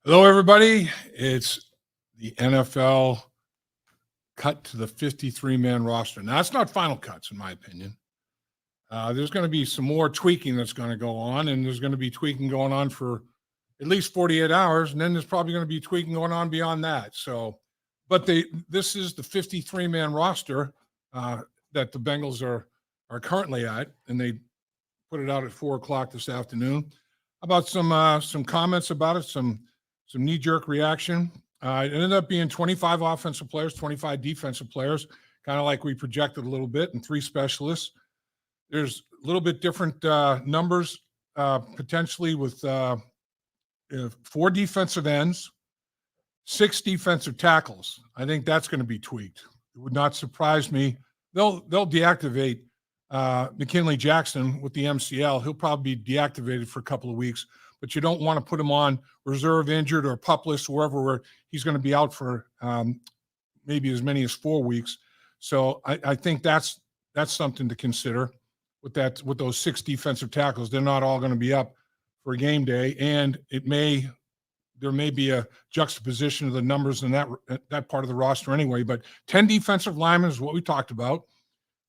Hello, everybody. It's the NFL cut to the 53-man roster. Now, it's not final cuts, in my opinion. There's going to be some more tweaking that's going to go on, and there's going to be tweaking going on for at least 48 hours, and then there's probably going to be tweaking going on beyond that. So, but this is the 53-man roster that the Bengals are currently at, and they put it out at 4 o'clock this afternoon. About some comments about it, some knee-jerk reaction. It ended up being 25 offensive players, 25 defensive players, kind of like we projected a little bit, and 3 specialists. There's a little bit different numbers potentially with 4 defensive ends, 6 defensive tackles. I think that's going to be tweaked. It would not surprise me. They'll deactivate McKinley Jackson with the MCL. He'll probably be deactivated for a couple of weeks, but you don't want to put him on reserve injured or pup list, wherever where he's going to be out for maybe as many as 4 weeks. So I think that's something to consider with those 6 defensive tackles. They're not all going to be up for game day, and there may be a juxtaposition of the numbers in that part of the roster anyway. But 10 defensive linemen is what we talked about.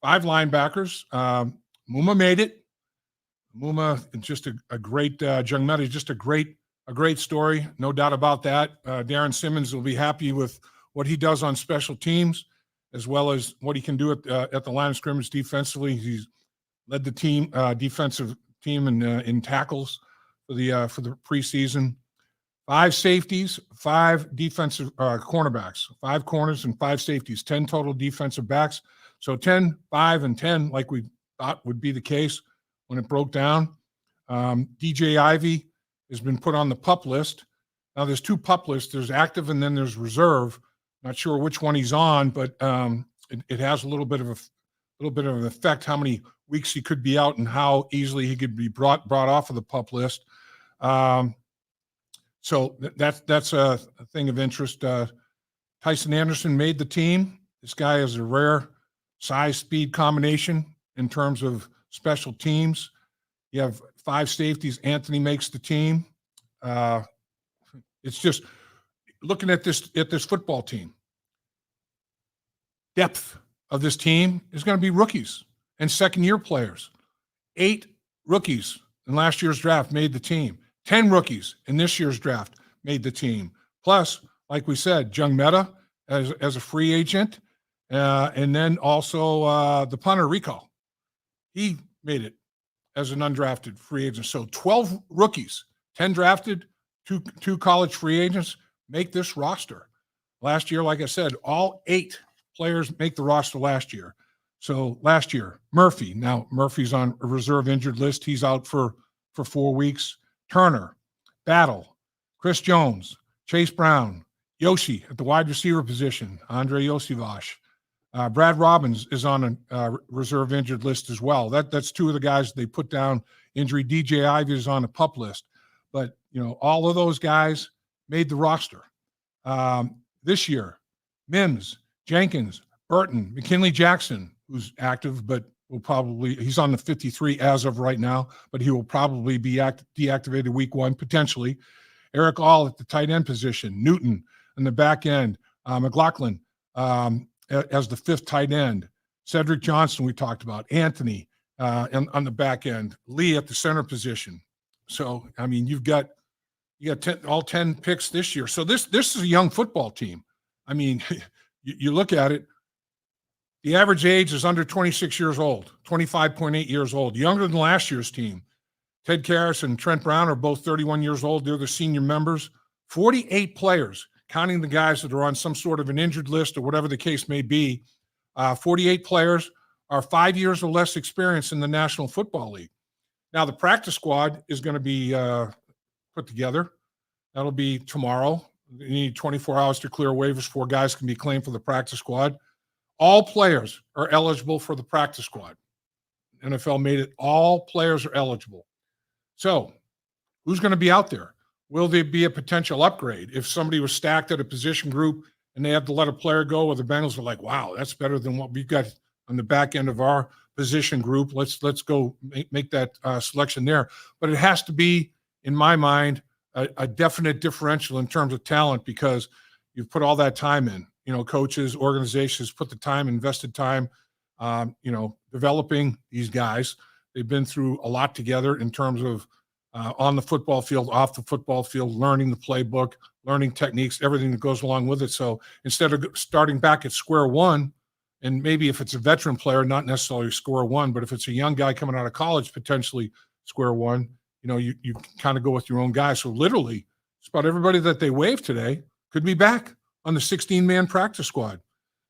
5 linebackers. Muma made it. Muma, just a great young man. Just a great story, no doubt about that. Darren Simmons will be happy with what he does on special teams, as well as what he can do at the line of scrimmage defensively. He's led the team defensive team in tackles for the preseason. 5 safeties, 5 defensive cornerbacks, 5 corners and 5 safeties, 10 total defensive backs. So 10, 5, and 10, like we thought would be the case when it broke down. DJ Ivey has been put on the PUP list. Now there's 2 PUP lists. There's active and then there's reserve. Not sure which one he's on, but it has a little bit of an effect how many weeks he could be out and how easily he could be brought off of the PUP list. So that's a thing of interest. Tyson Anderson made the team. This guy is a rare size-speed combination in terms of special teams. You have 5 safeties. Anthony makes the team. It's just looking at this football team. Depth of this team is going to be rookies and second-year players. 8 rookies in last year's draft made the team. 10 rookies in this year's draft made the team. Plus, like we said, Jung Meta as a free agent, and then also the punter Rico. He made it as an undrafted free agent. So 12 rookies, 10 drafted, two college free agents make this roster. Last year, like I said, all 8 players make the roster last year. So last year, Murphy. Now Murphy's on a reserve injured list. He's out for 4 weeks. Turner, Battle, Chris Jones, Chase Brown, Yoshi at the wide receiver position, Andre Yosivash. Brad Robbins is on a reserve injured list as well. That's 2 of the guys they put down injury. DJ Ivey is on a PUP list. But, all of those guys made the roster. This year, Mims, Jenkins, Burton, McKinley Jackson, who's active, but he's on the 53 as of right now, but he will probably be deactivated week 1, potentially. Eric All at the tight end position, Newton in the back end, McLaughlin as the 5th tight end, Cedric Johnson we talked about, Anthony on the back end, Lee at the center position. So, I mean, you got all 10 picks this year. So this is a young football team. I mean, you look at it, the average age is under 26 years old, 25.8 years old, younger than last year's team. Ted Karras and Trent Brown are both 31 years old. They're the senior members. 48 players, counting the guys that are on some sort of an injured list or whatever the case may be. 48 players are 5 years or less experience in the National Football League. Now, the practice squad is going to be put together. That'll be tomorrow. You need 24 hours to clear waivers before guys can be claimed for the practice squad. All players are eligible for the practice squad. NFL made it all players are eligible. So who's going to be out there? Will there be a potential upgrade? If somebody was stacked at a position group and they had to let a player go, or the Bengals were like, wow, that's better than what we've got on the back end of our position group. Let's go make that selection there. But it has to be, in my mind, a definite differential in terms of talent because you've put all that time in. Coaches, organizations put the time, invested time, developing these guys. They've been through a lot together in terms of on the football field, off the football field, learning the playbook, learning techniques, everything that goes along with it. So instead of starting back at square one, and maybe if it's a veteran player, not necessarily square one, but if it's a young guy coming out of college, potentially square one, you kind of go with your own guys. So literally, just about everybody that they waived today could be back on the 16-man practice squad.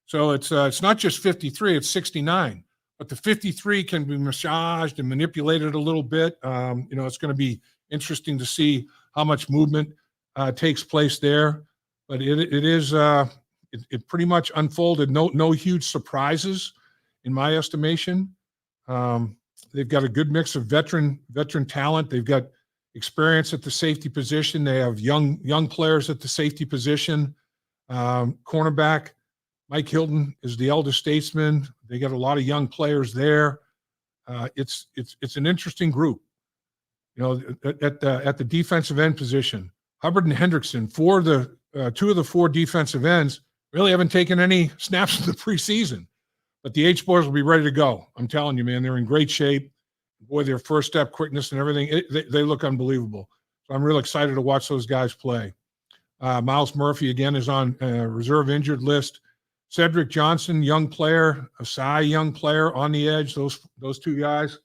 So it's not just 53, it's 69. But the 53 can be massaged and manipulated a little bit. It's going to be interesting to see how much movement takes place there. But it pretty much unfolded. No huge surprises, in my estimation. They've got a good mix of veteran talent. They've got experience at the safety position. They have young players at the safety position. Cornerback Mike Hilton is the elder statesman. They got a lot of young players there. It's an interesting group. At the defensive end position, Hubbard and Hendrickson, two of the four defensive ends, really haven't taken any snaps in the preseason. But the H-boys will be ready to go. I'm telling you, man, they're in great shape. Boy, their first step quickness and everything, they look unbelievable. So I'm real excited to watch those guys play. Miles Murphy, again, is on reserve injured list. Cedric Johnson, young player. Asai, young player on the edge. Those two guys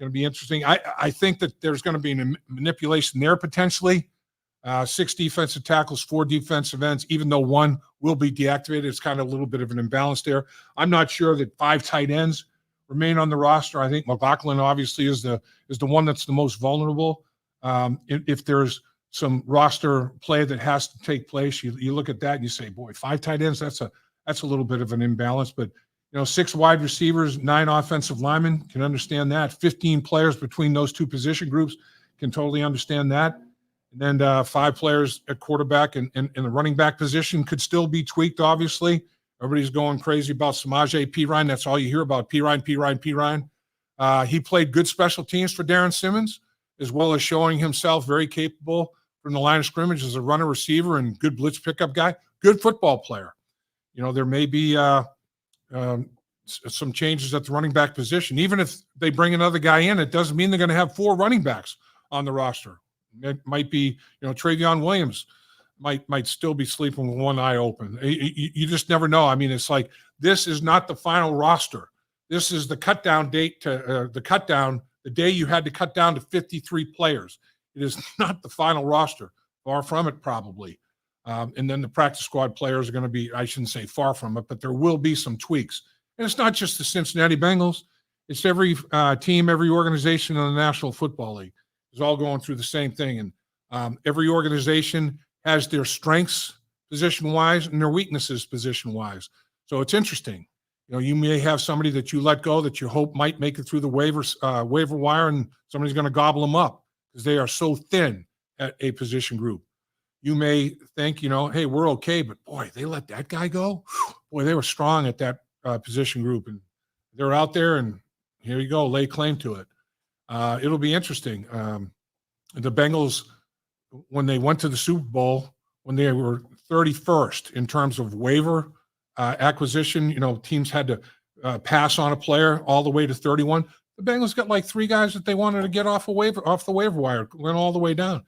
going to be interesting. I think that there's going to be manipulation there potentially. 6 defensive tackles, 4 defensive ends, even though one will be deactivated. It's kind of a little bit of an imbalance there. I'm not sure that 5 tight ends remain on the roster. I think McLaughlin obviously is the one that's the most vulnerable. If there's some roster play that has to take place, you look at that and you say, boy, 5 tight ends, that's a little bit of an imbalance. But 6 wide receivers, 9 offensive linemen can understand that. 15 players between those 2 position groups can totally understand that. And then 5 players at quarterback and the running back position could still be tweaked, obviously. Everybody's going crazy about Samaje Perine. That's all you hear about, Perine. He played good special teams for Darren Simmons, as well as showing himself very capable from the line of scrimmage as a runner, receiver, and good blitz pickup guy. Good football player. There may be some changes at the running back position. Even if they bring another guy in, it doesn't mean they're going to have 4 running backs on the roster. It might be, Travion Williams might still be sleeping with one eye open. You just never know. I mean, it's like, this is not the final roster. This is the cut down date to the day you had to cut down to 53 players. It is not the final roster. Far from it, probably. And then the practice squad players are going to be, I shouldn't say far from it, but there will be some tweaks. And it's not just the Cincinnati Bengals. It's every team, every organization in the National Football League is all going through the same thing. And every organization has their strengths position-wise and their weaknesses position-wise. So it's interesting. You may have somebody that you let go that you hope might make it through the waiver wire, and somebody's going to gobble them up because they are so thin at a position group. You may think, hey, we're okay, but boy, they let that guy go. Boy, they were strong at that position group, and they're out there, and here you go, lay claim to it. It'll be interesting. The Bengals, when they went to the Super Bowl, when they were 31st in terms of waiver acquisition, teams had to pass on a player all the way to 31. The Bengals got like 3 guys that they wanted to get off the waiver wire, went all the way down.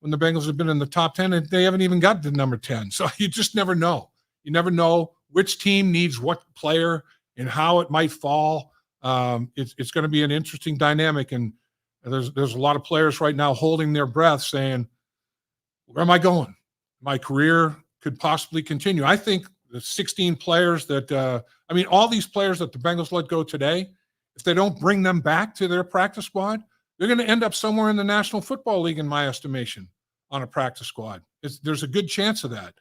When the Bengals have been in the top 10, and they haven't even got to number 10. So you just never know. You never know which team needs what player and how it might fall. It's going to be an interesting dynamic, and there's a lot of players right now holding their breath saying, where am I going? My career could possibly continue. I think the 16 players that all these players that the Bengals let go today, if they don't bring them back to their practice squad, they're going to end up somewhere in the National Football League, in my estimation, on a practice squad. There's a good chance of that.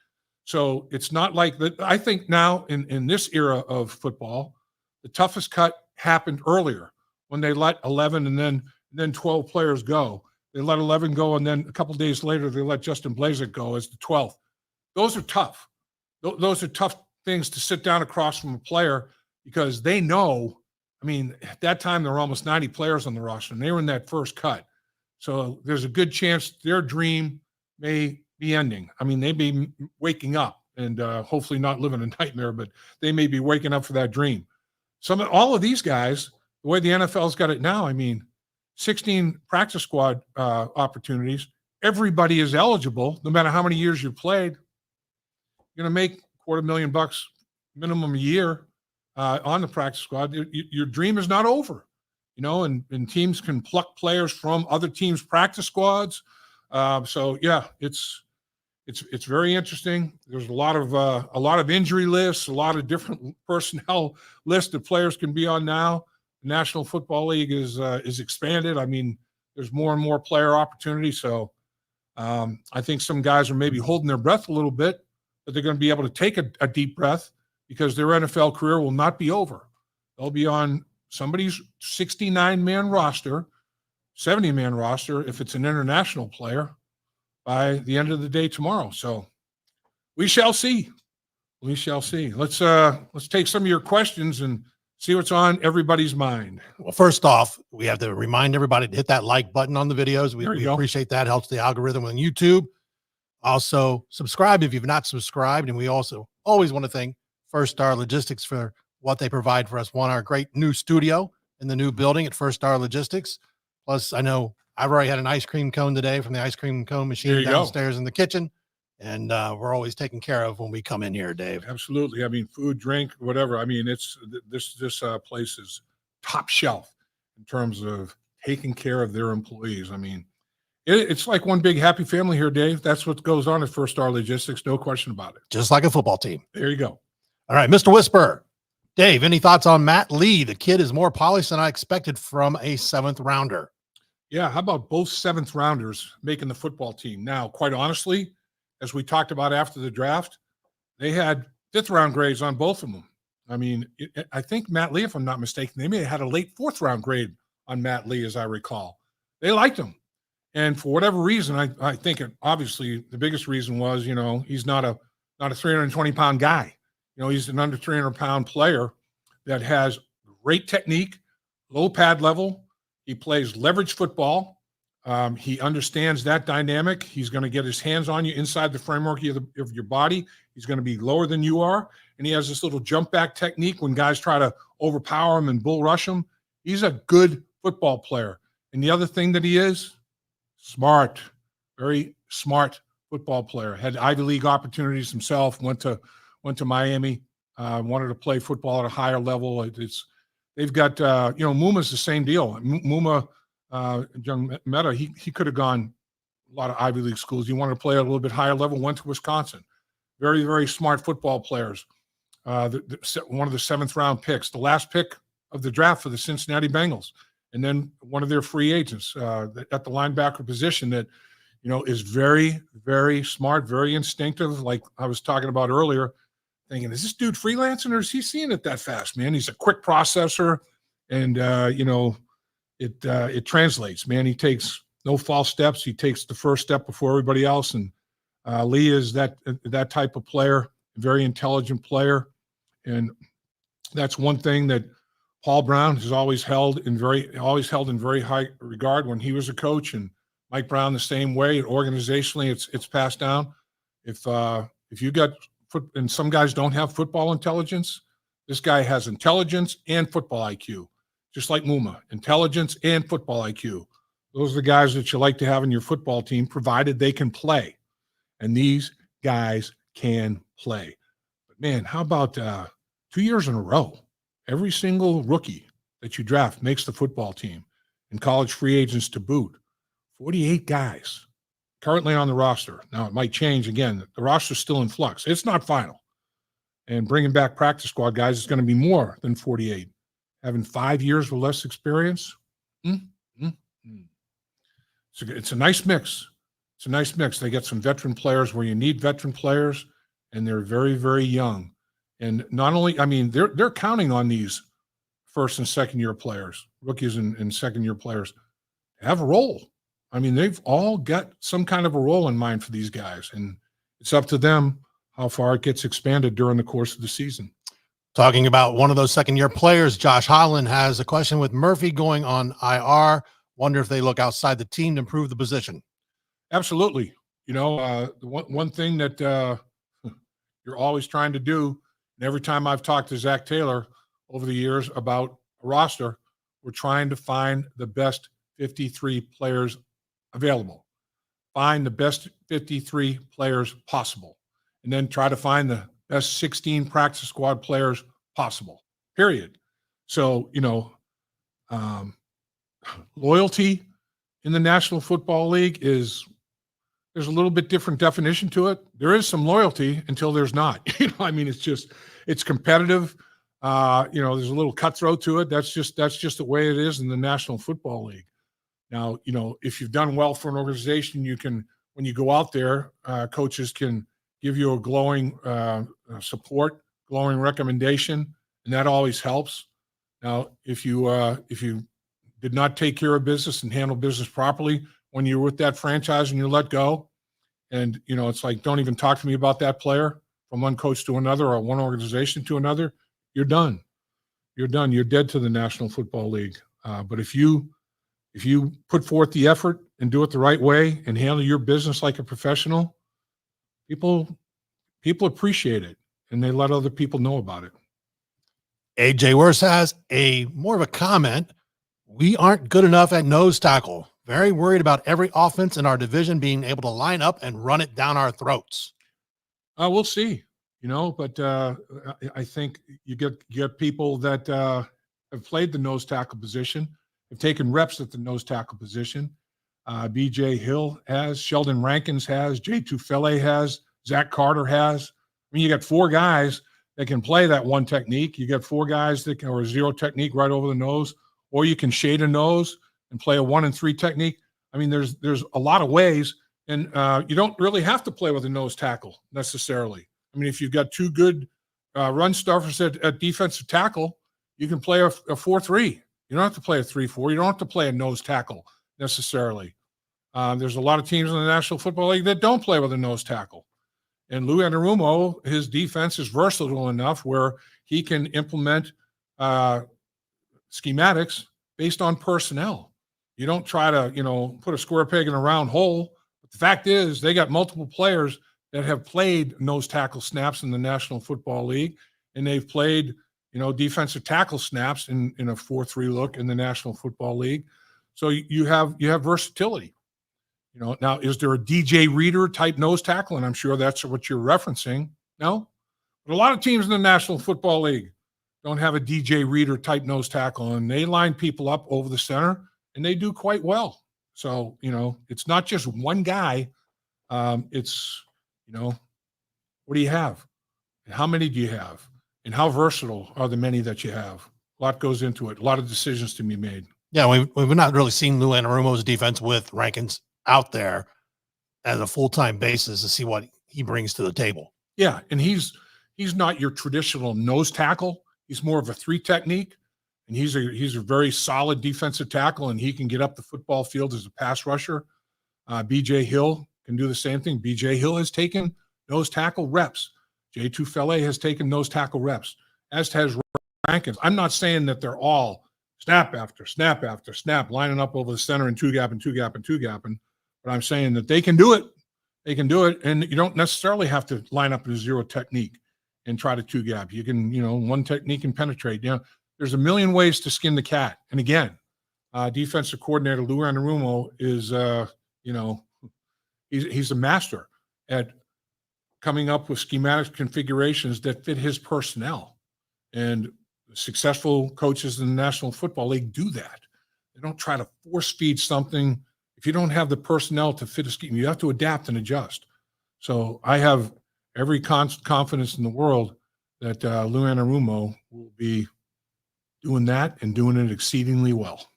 So it's not like that. I think now in this era of football, the toughest cut happened earlier when they let 11 and then 12 players go. They let 11 go, and then a couple of days later, they let Justin Blazek go as the 12th. Those are tough. Those are tough things to sit down across from a player, because they know, at that time, there were almost 90 players on the roster, and they were in that first cut. So there's a good chance their dream may be ending. I mean, they may be waking up and hopefully not living a nightmare, but they may be waking up for that dream. All of these guys, the way the NFL's got it now, I mean, 16 practice squad opportunities. Everybody is eligible, no matter how many years you've played. You're going to make $250,000 minimum a year on the practice squad. Your dream is not over, and teams can pluck players from other teams' practice squads. So yeah, it's very interesting. There's a lot of injury lists, a lot of different personnel lists that players can be on now. The National Football League is expanded. I mean, there's more and more player opportunity. So I think some guys are maybe holding their breath a little bit, but they're going to be able to take a deep breath because their NFL career will not be over. They'll be on somebody's 69-man roster, 70-man roster if it's an international player by the end of the day tomorrow. So we shall see. We shall see. Let's take some of your questions and see what's on everybody's mind. Well, first off, we have to remind everybody to hit that like button on the videos. We appreciate that. Helps the algorithm on YouTube. Also, subscribe if you've not subscribed. And we also always want to thank First Star Logistics for what they provide for us. One, our great new studio in the new building at First Star Logistics. Plus, I know I've already had an ice cream cone today from the ice cream cone machine downstairs in the kitchen. And we're always taken care of when we come in here, Dave. Absolutely. I mean, food, drink, whatever. I mean, it's this place is top shelf in terms of taking care of their employees. I mean, it's like one big happy family here, Dave. That's what goes on at First Star Logistics. No question about it. Just like a football team. There you go. All right, Mr. Whisper. Dave, any thoughts on Matt Lee? The kid is more polished than I expected from a 7th rounder. Yeah, how about both 7th rounders making the football team? Now, quite honestly, as we talked about after the draft, they had 5th round grades on both of them. I mean, I think Matt Lee, if I'm not mistaken, they may have had a late 4th round grade on Matt Lee, as I recall. They liked him. And for whatever reason, I think obviously the biggest reason was, he's not a 320-pound guy. He's an under 300-pound player that has great technique, low pad level. He plays leverage football. He understands that dynamic. He's going to get his hands on you inside the framework of your body. He's going to be lower than you are. And he has this little jump back technique when guys try to overpower him and bull rush him. He's a good football player. And the other thing that he is, smart, very smart football player. Had Ivy League opportunities himself, went to Miami, wanted to play football at a higher level. They've got, Muma's the same deal. Muma, young Meta, he could have gone a lot of Ivy League schools. He wanted to play at a little bit higher level, went to Wisconsin. Very, very smart football players. One of the 7th round picks, the last pick of the draft for the Cincinnati Bengals. And then one of their free agents at the linebacker position that, is very, very smart, very instinctive. Like I was talking about earlier, thinking, is this dude freelancing or is he seeing it that fast, man? He's a quick processor and, it translates, man. He takes no false steps. He takes the first step before everybody else. And Lee is that type of player, very intelligent player. And that's one thing that Paul Brown has always held in very high regard when he was a coach, and Mike Brown the same way. Organizationally, it's passed down. If you got and some guys don't have football intelligence, this guy has intelligence and football IQ, just like Muma, intelligence and football IQ. Those are the guys that you like to have in your football team, provided they can play. And these guys can play. But man, how about 2 years in a row? Every single rookie that you draft makes the football team, and college free agents to boot. 48 guys currently on the roster. Now, it might change again. The roster's still in flux. It's not final. And bringing back practice squad guys is going to be more than 48. Having 5 years or less experience, it's a nice mix. It's a nice mix. They get some veteran players where you need veteran players, and they're very, very young. And not only, they're counting on these 1st and 2nd year players, rookies and 2nd year players, to have a role. They've all got some kind of a role in mind for these guys, and it's up to them how far it gets expanded during the course of the season. Talking about one of those 2nd year players, Josh Holland has a question with Murphy going on IR. Wonder if they look outside the team to improve the position. Absolutely. The one thing that you're always trying to do, and every time I've talked to Zac Taylor over the years about a roster, we're trying to find the best 53 players available. Find the best 53 players possible, and then try to find the best 16 practice squad players possible, period. So, loyalty in the National Football League there's a little bit different definition to it. There is some loyalty until there's not. It's competitive. There's a little cutthroat to it. That's just the way it is in the National Football League. Now, if you've done well for an organization, you can, when you go out there, coaches can give you a glowing support, glowing recommendation, and that always helps. Now, if you did not take care of business and handle business properly when you're with that franchise and you let go, and it's like, don't even talk to me about that player, from one coach to another or one organization to another, you're done. You're done. You're dead to the National Football League. But if you put forth the effort and do it the right way and handle your business like a professional, people appreciate it, and they let other people know about it. AJ Worse has more of a comment. We aren't good enough at nose tackle. Very worried about every offense in our division being able to line up and run it down our throats. We'll see, but I think you get people that have played the nose tackle position, have taken reps at the nose tackle position. BJ Hill has, Sheldon Rankins has, Jay Tufele has, Zach Carter has. I mean, you got 4 guys that can play that one technique. You got 4 guys that can, or zero technique right over the nose, or you can shade a nose and play a 1 and 3 technique. I mean, there's a lot of ways, and you don't really have to play with a nose tackle necessarily. I mean, if you've got 2 good run stuffers at defensive tackle, you can play a 4-3. You don't have to play a 3-4. You don't have to play a nose tackle necessarily. There's a lot of teams in the National Football League that don't play with a nose tackle. And Lou Anarumo, his defense is versatile enough where he can implement schematics based on personnel. You don't try to, put a square peg in a round hole. But the fact is, they got multiple players that have played nose tackle snaps in the National Football League, and they've played, defensive tackle snaps in a 4-3 look in the National Football League. So you have versatility. Now, is there a DJ Reader type nose tackle? And I'm sure that's what you're referencing. No, but a lot of teams in the National Football League don't have a DJ Reader type nose tackle, and they line people up over the center, and they do quite well. So, it's not just one guy. It's, what do you have? And how many do you have? And how versatile are the many that you have? A lot goes into it. A lot of decisions to be made. Yeah, we've not really seen Lou Anarumo's defense with Rankins out there as a full-time basis to see what he brings to the table. Yeah, and he's not your traditional nose tackle. He's more of a 3 technique, and he's a very solid defensive tackle, and he can get up the football field as a pass rusher. BJ Hill can do the same thing. BJ Hill has taken nose tackle reps. Jay Tufele has taken nose tackle reps, as has Rankins. I'm not saying that they're all snap after snap after snap, lining up over the center and 2-gap and 2-gap and 2-gapping, but I'm saying that they can do it. They can do it, and you don't necessarily have to line up in a 0 technique and try to 2-gap. You can, 1 technique can penetrate. There's a million ways to skin the cat. And again, defensive coordinator Lou Anarumo is, he's a master at coming up with schematic configurations that fit his personnel. And successful coaches in the National Football League do that. They don't try to force feed something. If you don't have the personnel to fit a scheme, you have to adapt and adjust. So I have every confidence in the world that Lou Anarumo will be doing that and doing it exceedingly well.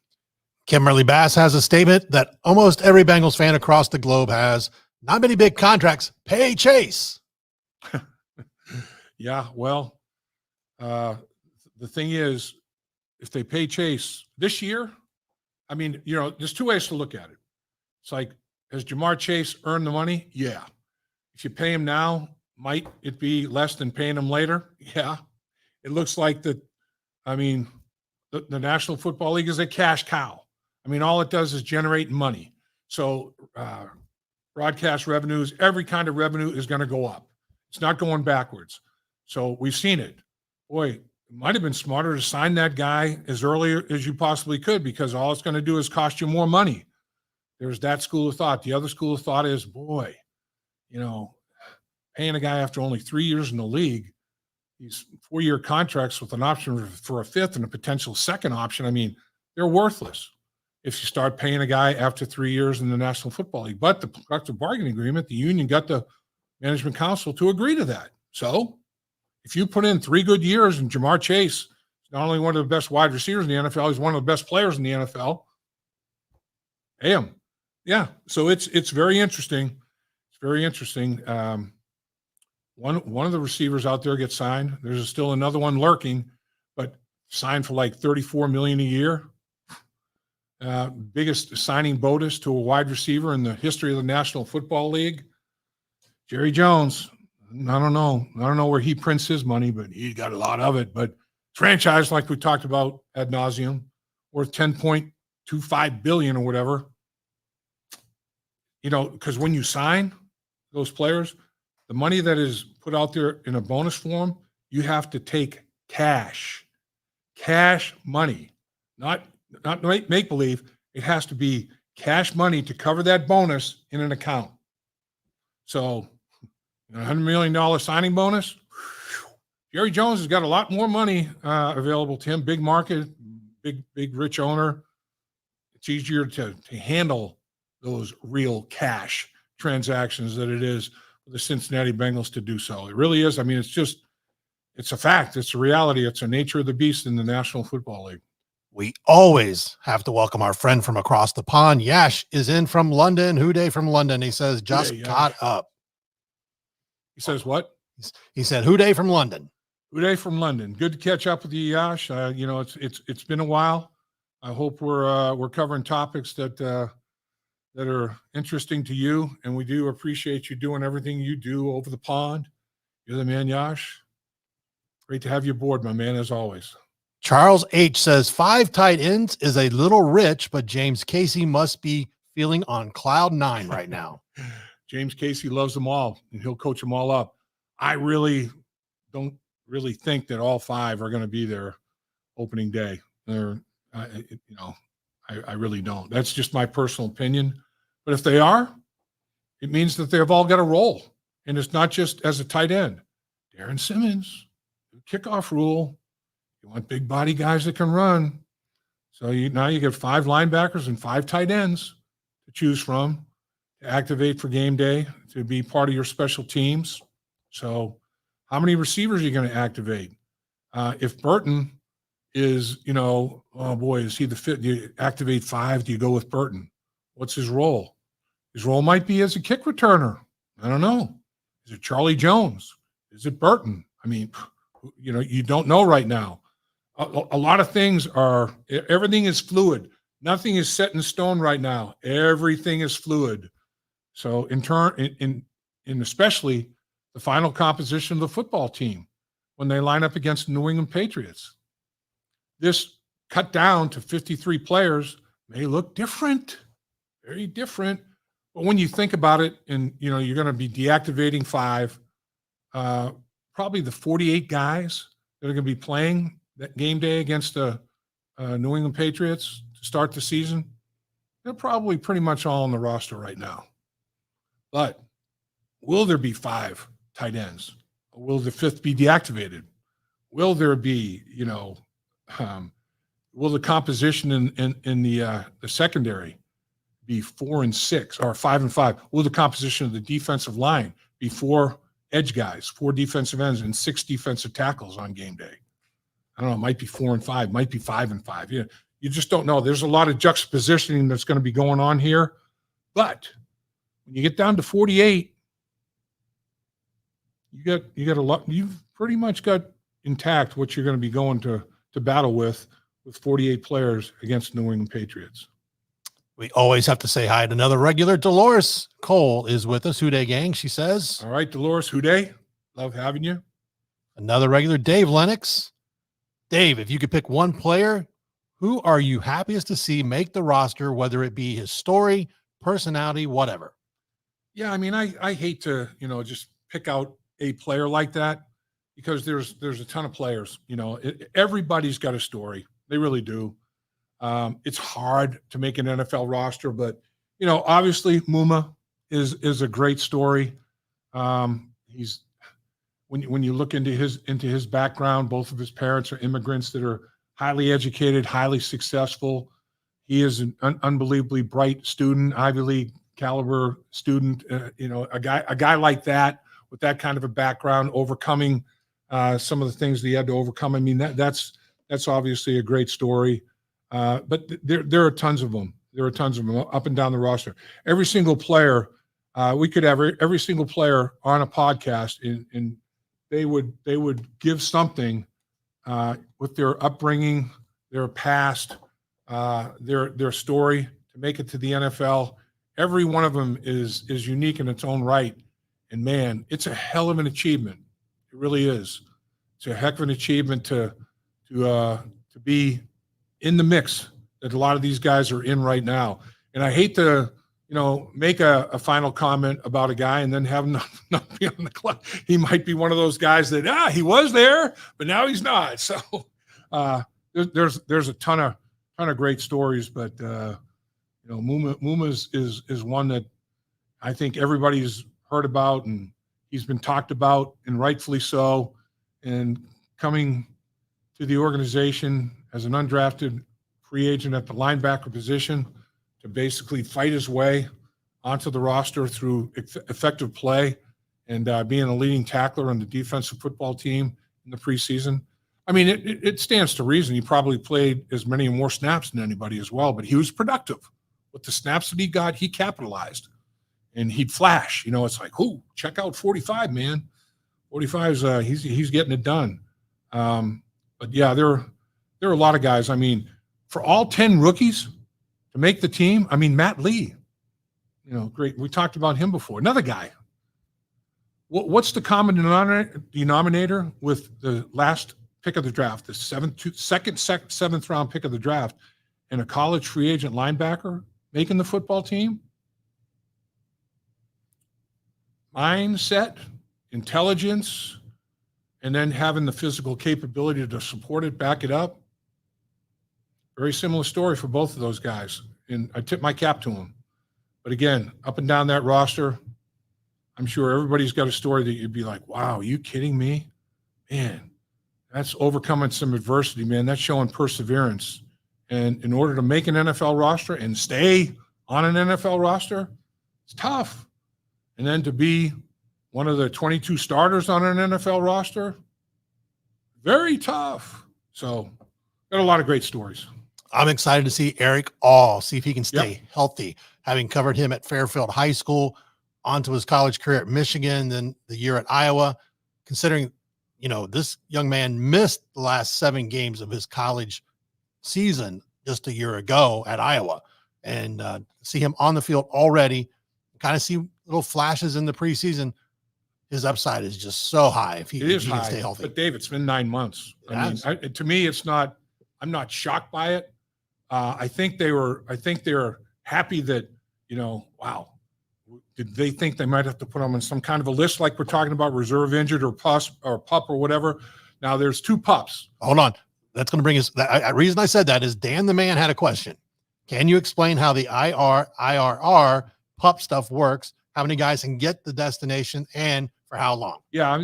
Kimberly Bass has a statement that almost every Bengals fan across the globe has. Not many big contracts. Pay Chase. Yeah, well, the thing is, if they pay Chase this year, I mean, there's 2 ways to look at it. It's like, has Jamar Chase earned the money? Yeah. If you pay him now, might it be less than paying him later? Yeah. It looks like that. I mean, the National Football League is a cash cow. I mean, all it does is generate money. So broadcast revenues, every kind of revenue is going to go up. It's not going backwards. So we've seen it. Boy, it might have been smarter to sign that guy as early as you possibly could, because all it's going to do is cost you more money. There's that school of thought. The other school of thought is, boy, paying a guy after only 3 years in the league, these 4-year contracts with an option for a fifth and a potential second option, I mean, they're worthless if you start paying a guy after 3 years in the National Football League. But the collective bargaining agreement, the union got the management council to agree to that. So if you put in 3 good years and Jamar Chase is not only one of the best wide receivers in the NFL, he's one of the best players in the NFL. Pay him. Yeah. So it's very interesting. It's very interesting. One of the receivers out there gets signed. There's still another one lurking, but signed for like $34 million a year. Biggest signing bonus to a wide receiver in the history of the National Football League. Jerry Jones. I don't know where he prints his money, but he got a lot of it. But franchise, like we talked about ad nauseum, worth $10.25 billion or whatever. Because when you sign those players, the money that is put out there in a bonus form, you have to take cash money, not make believe. It has to be cash money to cover that bonus in an account. So, $100 million signing bonus. Jerry Jones has got a lot more money available to him. Big market, big rich owner. It's easier to handle those real cash transactions than it is for the Cincinnati Bengals to do so. It really is. I mean, it's a fact. It's a reality. It's a nature of the beast in the National Football League. We always have to welcome our friend from across the pond. Yash is in from London. Houday from London. He says, just caught up. He says what? He said, Houday from London. Houday from London. Good to catch up with you, Yash. It's been a while. I hope we're covering topics that are interesting to you, and we do appreciate you doing everything you do over the pond. You're the man, Yash. Great to have you aboard, my man, as always. Charles H. says 5 tight ends is a little rich, but James Casey must be feeling on cloud 9 right now. James Casey loves them all, and he'll coach them all up. I really don't think that all 5 are going to be there opening day. I really don't. That's just my personal opinion. But if they are, it means that they've all got a role. And it's not just as a tight end. Darren Simmons, kickoff rule. You want big body guys that can run. So now you get 5 linebackers and 5 tight ends to choose from to activate for game day, to be part of your special teams. So how many receivers are you going to activate? If Burton is, oh boy, is he the fit? Do you activate 5? Do you go with Burton? What's his role? His role might be as a kick returner. I don't know. Is it Charlie Jones? Is it Burton? I mean, you don't know right now. A lot of things everything is fluid. Nothing is set in stone right now. Everything is fluid. So in especially the final composition of the football team when they line up against the New England Patriots. This cut down to 53 players may look different, very different. But when you think about it, and you're going to be deactivating 5, probably the 48 guys that are going to be playing that game day against the New England Patriots to start the season, they're probably pretty much all on the roster right now. But will there be 5 tight ends? Will the 5th be deactivated? Will there be, will the composition in the secondary be 4 and 6 or 5 and 5? Will the composition of the defensive line be 4 edge guys, 4 defensive ends, and 6 defensive tackles on game day? I don't know. It might be 4 and 5, might be 5 and 5. You just don't know. There's a lot of juxtapositioning that's going to be going on here. But when you get down to 48, you got a lot. You've pretty much got intact what you're going to be going to battle with 48 players against New England Patriots. We always have to say hi to another regular. Dolores Cole is with us. Houday gang, she says. All right, Dolores, Houday. Love having you. Another regular, Dave Lennox. Dave, if you could pick one player, who are you happiest to see make the roster, whether it be his story, personality, whatever? Yeah, I mean, I hate to, just pick out a player like that because there's a ton of players. Everybody's got a story. They really do. It's hard to make an NFL roster, but obviously Muma is a great story. He's when you look into his background, both of his parents are immigrants that are highly educated, highly successful. He is an unbelievably bright student, Ivy League caliber student. A guy like that with that kind of a background, overcoming some of the things that he had to overcome. I mean, that's obviously a great story. But there are tons of them. There are tons of them up and down the roster. Every single player, we could have every single player on a podcast, and they would give something with their upbringing, their past, their story to make it to the NFL. Every one of them is unique in its own right, and man, it's a hell of an achievement. It really is. It's a heck of an achievement to be in the mix that a lot of these guys are in right now. And I hate to, make a final comment about a guy and then have him not be on the club. He might be one of those guys that, he was there, but now he's not. So there's a ton of great stories, but Muma is one that I think everybody's heard about, and he's been talked about, and rightfully so. And coming to the organization as an undrafted free agent at the linebacker position to basically fight his way onto the roster through effective play and being a leading tackler on the defensive football team in the preseason. I mean, it stands to reason he probably played as many or more snaps than anybody as well, but he was productive. With the snaps that he got, he capitalized, and he'd flash. It's like, check out 45, man. 45's he's getting it done. But yeah, there are a lot of guys. I mean, for all 10 rookies to make the team, I mean, Matt Lee, great. We talked about him before. Another guy. What's the common denominator with the last pick of the draft, the seventh round pick of the draft, and a college free agent linebacker making the football team? Mindset, intelligence, and then having the physical capability to support it, back it up. Very similar story for both of those guys, and I tip my cap to them. But again, up and down that roster, I'm sure everybody's got a story that you'd be like, wow, are you kidding me? Man, that's overcoming some adversity, man. That's showing perseverance. And in order to make an NFL roster and stay on an NFL roster, it's tough. And then to be one of the 22 starters on an NFL roster, very tough. So got a lot of great stories. I'm excited to see Eric All, see if he can stay healthy, having covered him at Fairfield High School, onto his college career at Michigan, then the year at Iowa. Considering, this young man missed the last 7 games of his college season just a year ago at Iowa, and see him on the field already, kind of see little flashes in the preseason. His upside is just so high if he can stay healthy. But Dave, it's been 9 months. To me, it's not. I'm not shocked by it. I think they're happy that wow. Did they think they might have to put him on some kind of a list like we're talking about, reserve injured or pup or whatever? Now there's 2 pups. Hold on. That's going to bring us. The reason I said that is Dan the man had a question. Can you explain how the IRR pup stuff works? How many guys can get the destination and for how long? Yeah,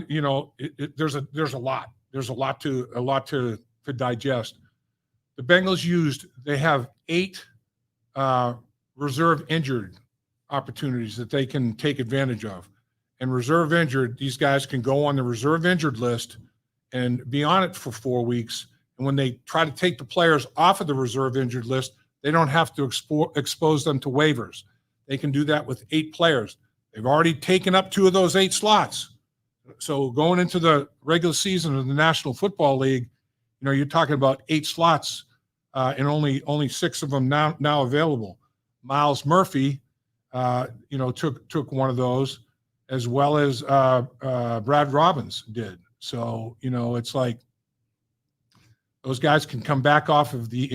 there's a lot. There's a lot to digest. The Bengals they have 8 reserve injured opportunities that they can take advantage of. And reserve injured, these guys can go on the reserve injured list and be on it for 4 weeks. And when they try to take the players off of the reserve injured list, they don't have to expose them to waivers. They can do that with 8 players. They've already taken up 2 of those 8 slots. So going into the regular season of the National Football League, you're talking about 8 slots and only 6 of them now available. Miles Murphy, took one of those, as well as Brad Robbins did. So, it's like those guys can come back off of the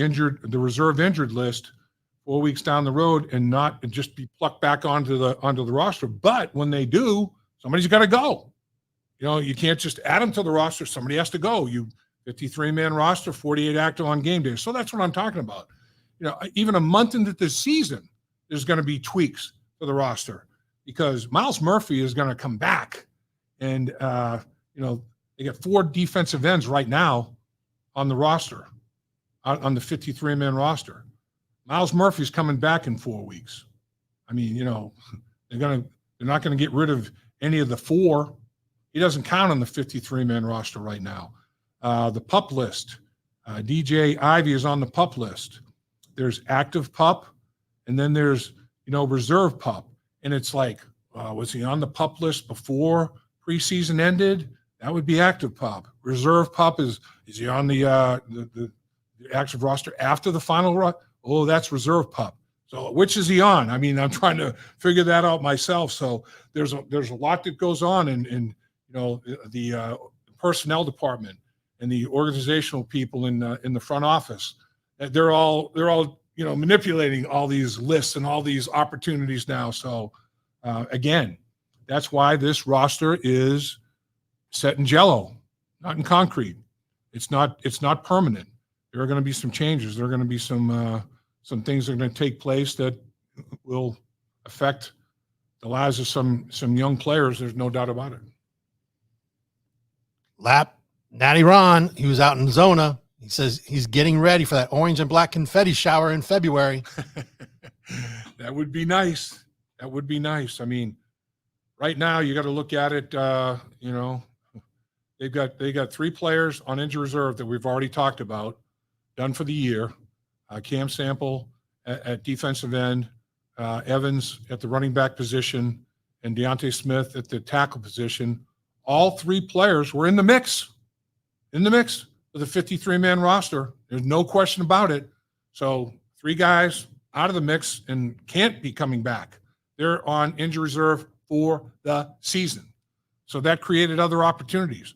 reserve injured list 4 weeks down the road and not just be plucked back onto the roster. But when they do, somebody's got to go. You can't just add them to the roster. Somebody has to go. 53-man roster, 48 active on game day. So that's what I'm talking about. Even a month into the season, there's going to be tweaks to the roster because Miles Murphy is going to come back. And, they got 4 defensive ends right now on the roster, on the 53-man roster. Miles Murphy's coming back in 4 weeks. I mean, they're not going to get rid of any of the 4. He doesn't count on the 53-man roster right now. The PUP list, DJ Ivy is on the PUP list. There's active PUP, and then there's, reserve PUP. And it's like, was he on the PUP list before preseason ended? That would be active PUP. Reserve PUP is he on the active roster after the final run? Oh, that's reserve PUP. So which is he on? I mean, I'm trying to figure that out myself. So there's a lot that goes on in the personnel department and the organizational people in the front office. They're all manipulating all these lists and all these opportunities now. So again, that's why this roster is set in jello, not in concrete. It's not permanent. There are going to be some changes. There are going to be some things that are going to take place that will affect the lives of some young players. There's no doubt about it. Natty Ron, he was out in Zona. He says he's getting ready for that orange and black confetti shower in February. That would be nice. That would be nice. I mean, right now you got to look at it. They got 3 players on injury reserve that we've already talked about, done for the year. Cam Sample at defensive end, Evans at the running back position, and Deontay Smith at the tackle position. All 3 players were in the mix of the 53-man roster. There's no question about it. So 3 guys out of the mix and can't be coming back. They're on injury reserve for the season. So that created other opportunities.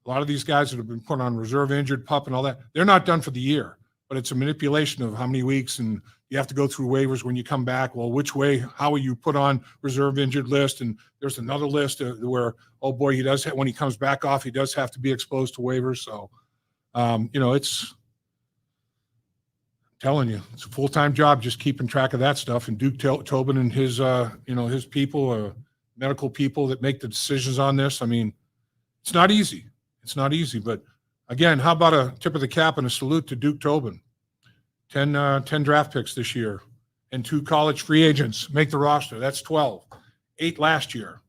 A lot of these guys that have been put on reserve injured, PUP and all that, they're not done for the year, but it's a manipulation of how many weeks, and you have to go through waivers when you come back. Well, which way, how will you put on reserve injured list? And there's another list where, oh boy, when he comes back off, he does have to be exposed to waivers. So, it's, I'm telling you, it's a full-time job just keeping track of that stuff. And Duke Tobin and his people, medical people that make the decisions on this. I mean, it's not easy. It's not easy, but again, how about a tip of the cap and a salute to Duke Tobin? 10 draft picks this year and 2 college free agents make the roster. That's 12. 8 last year.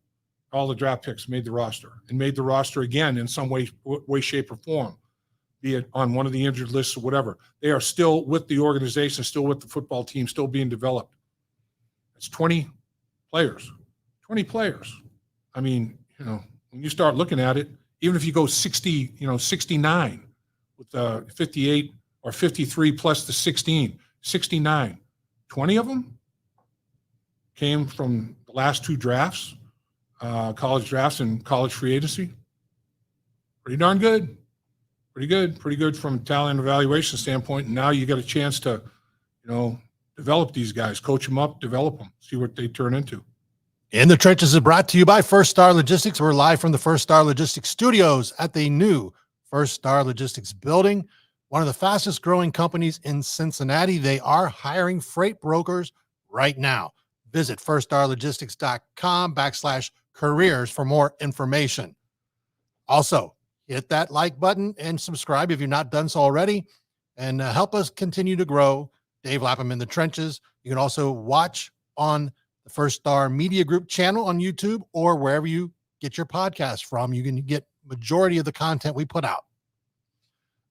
All the draft picks made the roster and made the roster again in some way, shape, or form, be it on one of the injured lists or whatever. They are still with the organization, still with the football team, still being developed. It's 20 players. 20 players. I mean, when you start looking at it, even if you go 69 with 58 or 53 plus the 16, 69, 20 of them came from the last 2 drafts, college drafts and college free agency. Pretty darn good. Pretty good from a talent evaluation standpoint. And now you get a chance to, develop these guys, coach them up, develop them, see what they turn into. In the Trenches is brought to you by First Star Logistics. We're live from the First Star Logistics studios at the new First Star Logistics building, one of the fastest growing companies in Cincinnati. They are hiring freight brokers right now. Visit firststarlogistics.com/careers for more information. Also, hit that like button and subscribe if you've not done so already, and help us continue to grow. Dave Lapham in the Trenches. You can also watch on the First Star Media Group channel on YouTube or wherever you get your podcast from. You can get majority of the content we put out.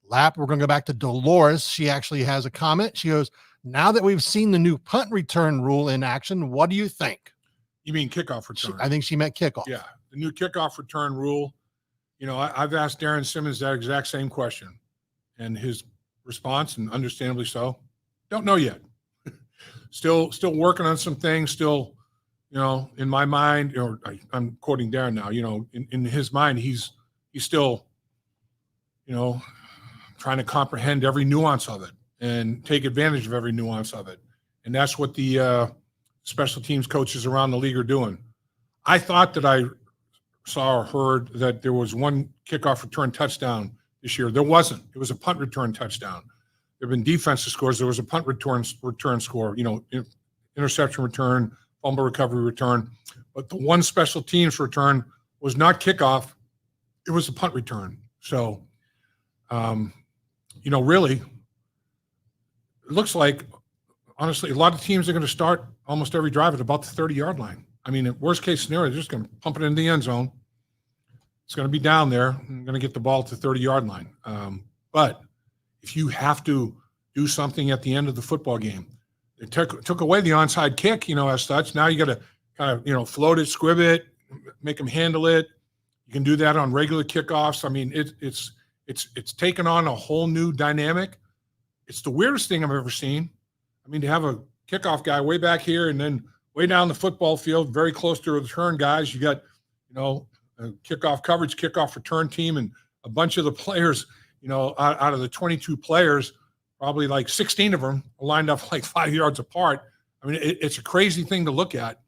Lap, we're going to go back to Dolores. She actually has a comment. She goes, now that we've seen the new punt return rule in action, what do you think? You mean kickoff return? I think she meant kickoff. Yeah, the new kickoff return rule. I've asked Darren Simmons that exact same question, and his response, and understandably so, don't know yet. Still working on some things. Still, in my mind, or I'm quoting Darren now. In his mind, he's still, trying to comprehend every nuance of it and take advantage of every nuance of it. And that's what the special teams coaches around the league are doing. I thought that I saw or heard that there was one kickoff return touchdown this year. There wasn't. It was a punt return touchdown. There have been defensive scores. There was a punt return score, interception return, fumble recovery return. But the one special teams return was not kickoff. It was a punt return. So, really, it looks like, honestly, a lot of teams are going to start almost every drive at about the 30-yard line. I mean, at worst case scenario, they're just going to pump it in the end zone. It's going to be down there. I'm going to get the ball to the 30-yard line. But if you have to do something at the end of the football game, it took away the onside kick, as such. Now you got to kind of, float it, squib it, make them handle it. You can do that on regular kickoffs. I mean, it's taken on a whole new dynamic. It's the weirdest thing I've ever seen. I mean, to have a kickoff guy way back here and then way down the football field, very close to return guys. You got, a kickoff coverage, kickoff return team, and a bunch of the players, out of the 22 players, probably like 16 of them are lined up like 5 yards apart. I mean, it's a crazy thing to look at.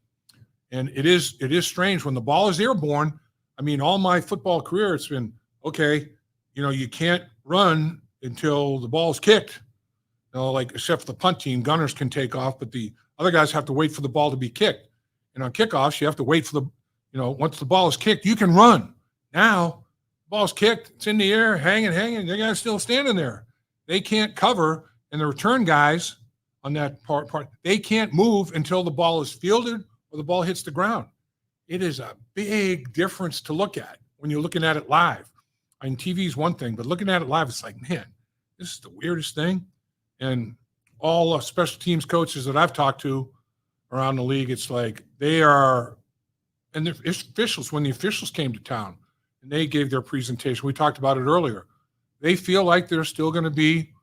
And it is strange when the ball is airborne. I mean, all my football career, it's been, okay, you can't run until the ball's kicked. Except for the punt team, gunners can take off, but the other guys have to wait for the ball to be kicked. And on kickoffs, you have to wait for once the ball is kicked, you can run. Now, the ball's kicked, it's in the air, hanging, the guy's still standing there. They can't cover, and the return guys on that part, they can't move until the ball is fielded or the ball hits the ground. It is a big difference to look at when you're looking at it live. I mean, TV is one thing, but looking at it live, it's like, man, this is the weirdest thing. And all special teams coaches that I've talked to around the league, it's like they are, and the officials, when the officials came to town and they gave their presentation, we talked about it earlier, they feel like there's still going to be,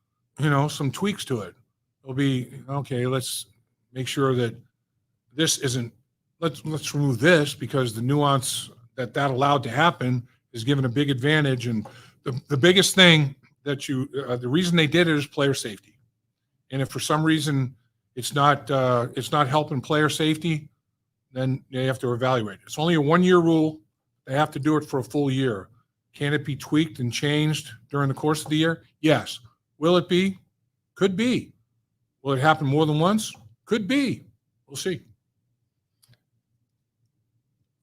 some tweaks to it. It'll be, okay, let's make sure that this isn't, let's remove this because the nuance that allowed to happen is given a big advantage. And the biggest thing that the reason they did it is player safety. And if for some reason it's not helping player safety, then they have to evaluate it. It's only a 1-year rule. They have to do it for a full year. Can it be tweaked and changed during the course of the year? Yes. Will it be? Could be. Will it happen more than once? Could be. We'll see.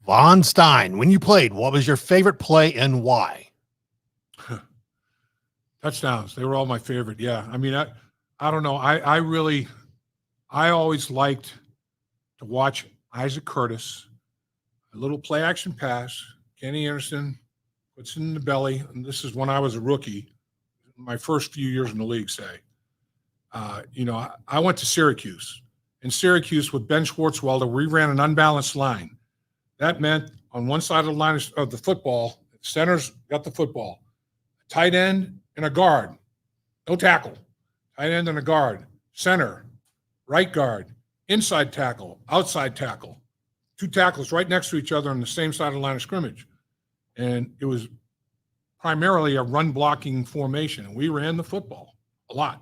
Von Stein, when you played, what was your favorite play and why? Touchdowns. They were all my favorite. Yeah. I mean, I don't know. I always liked to watch Isaac Curtis, a little play action pass. Kenny Anderson puts it in the belly. And this is when I was a rookie, my first few years in the league, say. I went to Syracuse. In Syracuse with Ben Schwartzwelder, we ran an unbalanced line. That meant on one side of the line of the football, centers got the football, tight end and a guard, no tackle. Tight end and a guard, center, right guard, inside tackle, outside tackle, 2 tackles right next to each other on the same side of the line of scrimmage. And it was primarily a run blocking formation. And we ran the football a lot.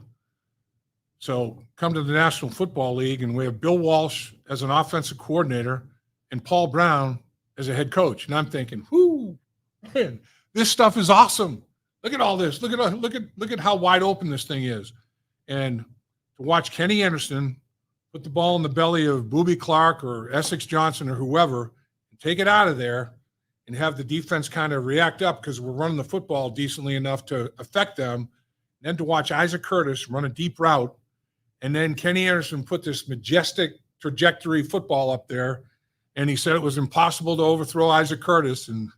So come to the National Football League and we have Bill Walsh as an offensive coordinator and Paul Brown as a head coach. And I'm thinking, whoo, man, this stuff is awesome. Look at all this. Look at how wide open this thing is. And to watch Kenny Anderson put the ball in the belly of Booby Clark or Essex Johnson or whoever, and take it out of there and have the defense kind of react up because we're running the football decently enough to affect them. And then to watch Isaac Curtis run a deep route, and then Kenny Anderson put this majestic trajectory football up there, and he said it was impossible to overthrow Isaac Curtis, and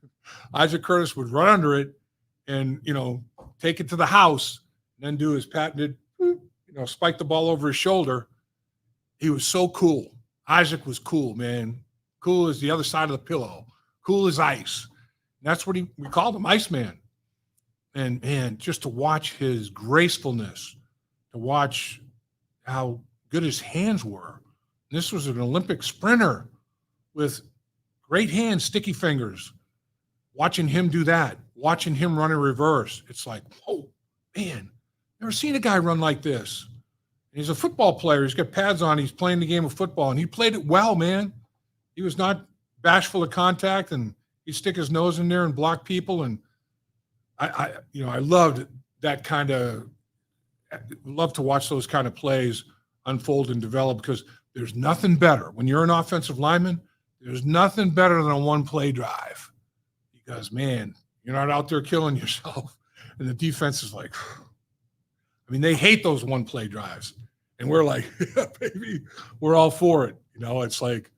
Isaac Curtis would run under it and, take it to the house and then do his patented, spike the ball over his shoulder. He was so cool. Isaac was cool, man. Cool as the other side of the pillow. Cool as ice. And that's what we called him, Iceman. And man, just to watch his gracefulness, to watch how good his hands were. And this was an Olympic sprinter with great hands, sticky fingers. Watching him do that, watching him run in reverse, it's like, oh, man, never seen a guy run like this. He's a football player. He's got pads on. He's playing the game of football, and he played it well, man. He was not bashful of contact, and he'd stick his nose in there and block people. And I loved that kind of. Love to watch those kind of plays unfold and develop, because there's nothing better when you're an offensive lineman. There's nothing better than a one-play drive, because man, you're not out there killing yourself, and the defense is like. I mean, they hate those one-play drives, and we're like, yeah, baby, we're all for it. It's like,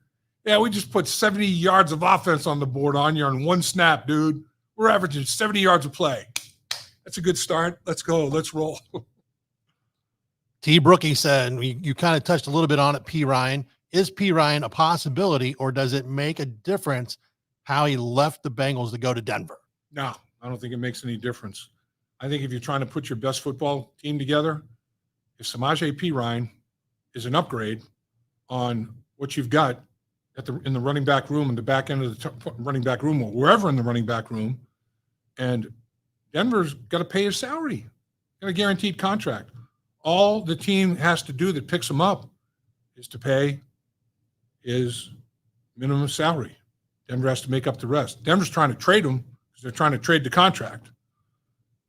yeah, we just put 70 yards of offense on the board on you on one snap, dude. We're averaging 70 yards of play. That's a good start. Let's go. Let's roll. T. Brookie said, you kind of touched a little bit on it, P. Ryan. Is P. Ryan a possibility, or does it make a difference how he left the Bengals to go to Denver? No, I don't think it makes any difference. I think if you're trying to put your best football team together, if Samaje P. Ryan is an upgrade on what you've got in the running back room, in the back end of the running back room, or wherever in the running back room, and Denver's got to pay his salary, got a guaranteed contract. All the team has to do that picks him up is to pay his minimum salary. Denver has to make up the rest. Denver's trying to trade him because they're trying to trade the contract.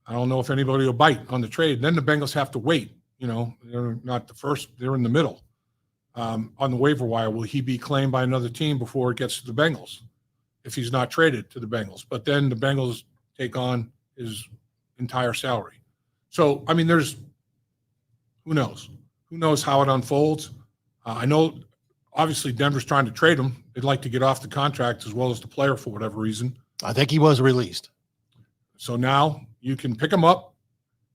I don't know if anybody will bite on the trade. Then the Bengals have to wait. They're not the first. They're in the middle. On the waiver wire, will he be claimed by another team before it gets to the Bengals if he's not traded to the Bengals? But then the Bengals take on his entire salary. So, I mean, who knows? Who knows how it unfolds? I know, obviously, Denver's trying to trade him. They'd like to get off the contract as well as the player for whatever reason. I think he was released. So now you can pick him up,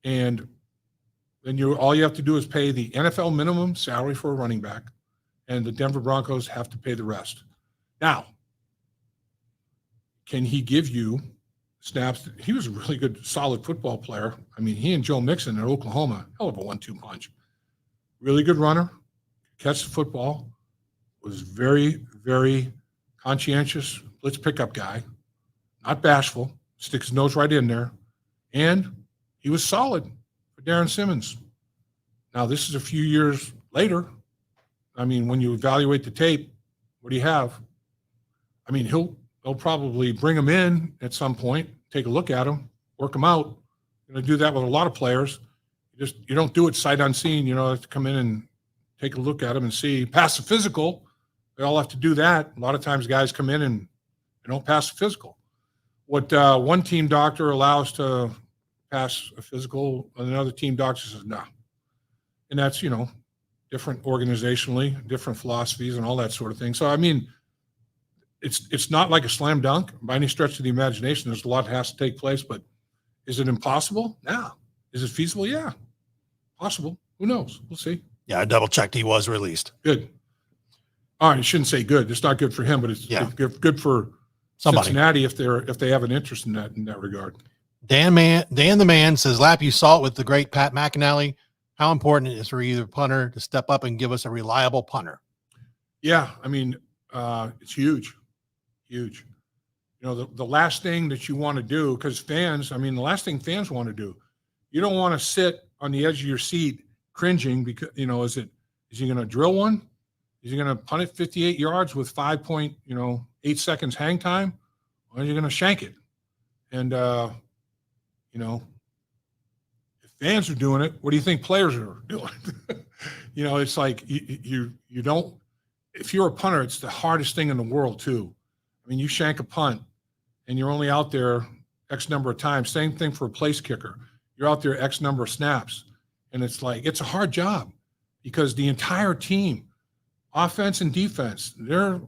and then all you have to do is pay the NFL minimum salary for a running back, and the Denver Broncos have to pay the rest. Now, can he give you snaps? He was a really good, solid football player. I mean, he and Joe Mixon at Oklahoma, hell of a 1-2 punch. Really good runner, catch the football, was very, very conscientious blitz pickup guy, not bashful, sticks his nose right in there, and he was solid for Darren Simmons. Now, this is a few years later. I mean, when you evaluate the tape, what do you have? I mean, they'll probably bring him in at some point, take a look at him, work him out. You're going to do that with a lot of players. You don't do it sight unseen. You have to come in and take a look at him and see. Pass the physical. They all have to do that. A lot of times guys come in and they don't pass the physical. What one team doctor allows to pass a physical, another team doctor says no. And that's, different organizationally, different philosophies and all that sort of thing. So, I mean, it's not like a slam dunk by any stretch of the imagination. There's a lot that has to take place, but is it impossible? No. Is it feasible? Yeah. Possible. Who knows? We'll see. Yeah, I double-checked. He was released. Good. All right, I shouldn't say good. It's not good for him, but it's good for somebody. Cincinnati if they have an interest in that regard. Dan the Man says, Lap, you saw it with the great Pat McAnally. How important it is for either punter to step up and give us a reliable punter? Yeah, I mean, it's huge. Huge. The last thing that you want to do, because the last thing fans want to do, you don't want to sit on the edge of your seat cringing because, is he going to drill one? Is he going to punt it 58 yards with 5.8 seconds hang time? Or is he going to shank it? And, if fans are doing it, what do you think players are doing? It's like you don't, if you're a punter, it's the hardest thing in the world too. I mean, you shank a punt and you're only out there X number of times. Same thing for a place kicker. You're out there X number of snaps. And it's like, it's a hard job because the entire team, offense and defense, they're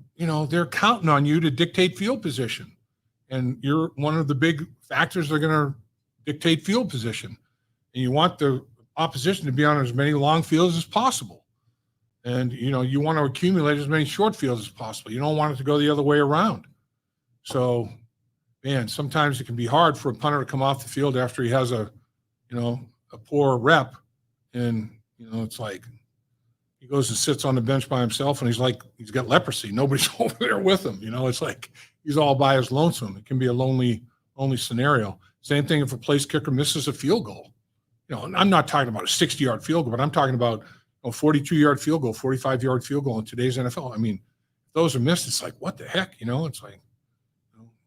counting on you to dictate field position. And you're one of the big factors that are going to dictate field position. And you want the opposition to be on as many long fields as possible. And, you want to accumulate as many short fields as possible. You don't want it to go the other way around. So, man, sometimes it can be hard for a punter to come off the field after he has a poor rep. And, it's like he goes and sits on the bench by himself and he's got leprosy. Nobody's over there with him. It's like he's all by his lonesome. It can be a lonely scenario. Same thing if a place kicker misses a field goal. I'm not talking about a 60-yard field goal, but I'm talking about a 42-yard field goal, 45-yard field goal in today's NFL. I mean, if those are missed, it's like, what the heck? It's like,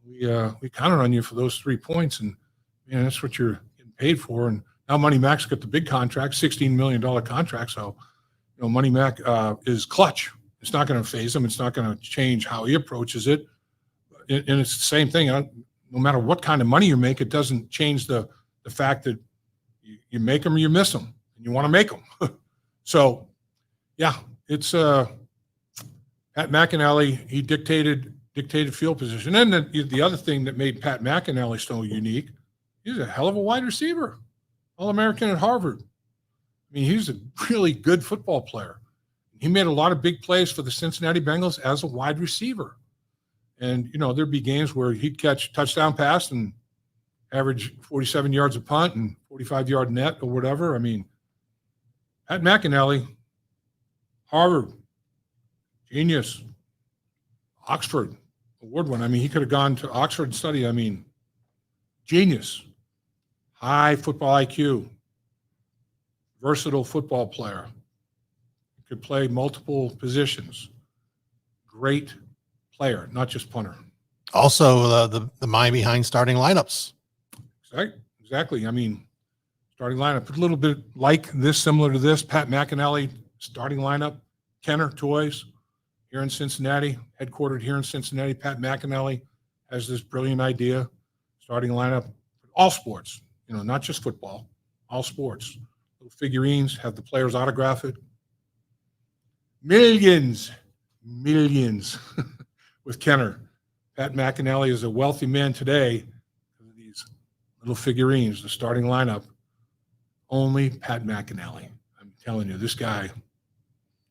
we counted on you for those 3 points, and that's what you're getting paid for. And now Money Mac's got the big contract, $16 million contract. So, Money Mac is clutch. It's not going to phase him. It's not going to change how he approaches it. And it's the same thing. No matter what kind of money you make, it doesn't change the fact that you make them or you miss them, and you want to make them. So, yeah, it's Pat McInally. He dictated field position. And the other thing that made Pat McInally so unique, he's a hell of a wide receiver, All-American at Harvard. I mean, he's a really good football player. He made a lot of big plays for the Cincinnati Bengals as a wide receiver. And, there'd be games where he'd catch a touchdown pass and average 47 yards a punt and 45-yard net or whatever. I mean, Pat McInally, Harvard, genius, Oxford, award winner. I mean, he could have gone to Oxford and studied. I mean, genius, high football IQ, versatile football player, could play multiple positions, great player, not just punter. Also, the mind behind starting lineups. Exactly. I mean, starting lineup, a little bit like this, similar to this. Pat McInally, starting lineup, Kenner Toys here in Cincinnati, headquartered here in Cincinnati. Pat McInally has this brilliant idea, starting lineup, all sports, not just football, all sports. Little figurines, have the players autograph it. Millions with Kenner. Pat McInally is a wealthy man today. These little figurines, the starting lineup, only Pat McInally. I'm telling you, this guy,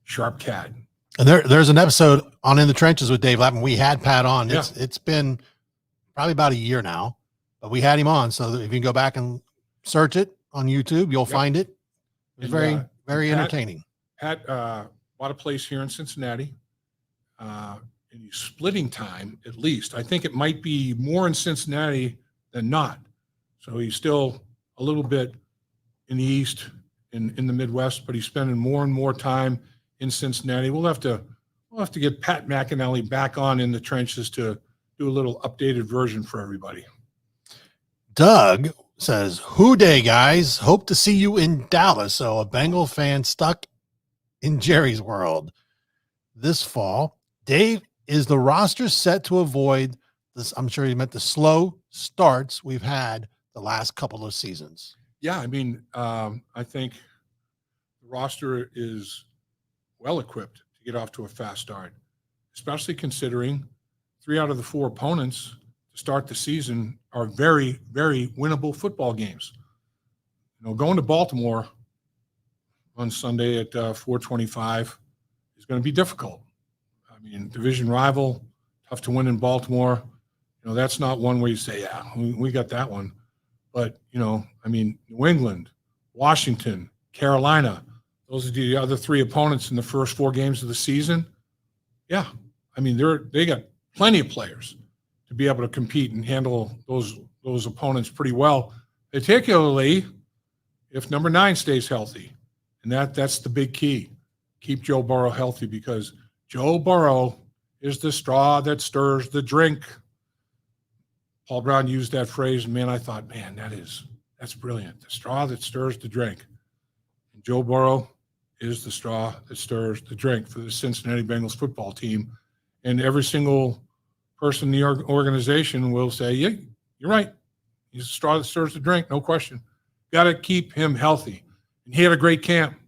sharp cat. And there's an episode on In the Trenches with Dave Lapham. We had Pat on. Yeah. It's been probably about a year now, but we had him on. So if you can go back and search it on YouTube, you'll find it. It's very entertaining. Pat bought a place here in Cincinnati. And he's splitting time, at least. I think it might be more in Cincinnati than not. So he's still a little bit in the East, in the Midwest, but he's spending more and more time in Cincinnati. We'll have to get Pat McInally back on In the Trenches to do a little updated version for everybody. Doug says, "Who day, guys? Hope to see you in Dallas." So a Bengal fan stuck in Jerry's world this fall. Dave, is the roster set to avoid this? I'm sure he meant the slow starts we've had the last couple of seasons. Yeah, I mean, I think the roster is well equipped to get off to a fast start, especially considering 3 out of the 4 opponents to start the season are very, very winnable football games. Going to Baltimore on Sunday at 4:25 is going to be difficult. I mean, division rival, tough to win in Baltimore. That's not one where you say, yeah, we got that one. But, I mean, New England, Washington, Carolina, those are the other 3 opponents in the first 4 games of the season. Yeah, I mean, they got plenty of players to be able to compete and handle those opponents pretty well, particularly if number 9 stays healthy. And that's the big key. Keep Joe Burrow healthy, because Joe Burrow is the straw that stirs the drink. Paul Brown used that phrase, and I thought, that's brilliant. The straw that stirs the drink. And Joe Burrow is the straw that stirs the drink for the Cincinnati Bengals football team. And every single person in the organization will say, yeah, you're right. He's the straw that stirs the drink, no question. Got to keep him healthy. And he had a great camp.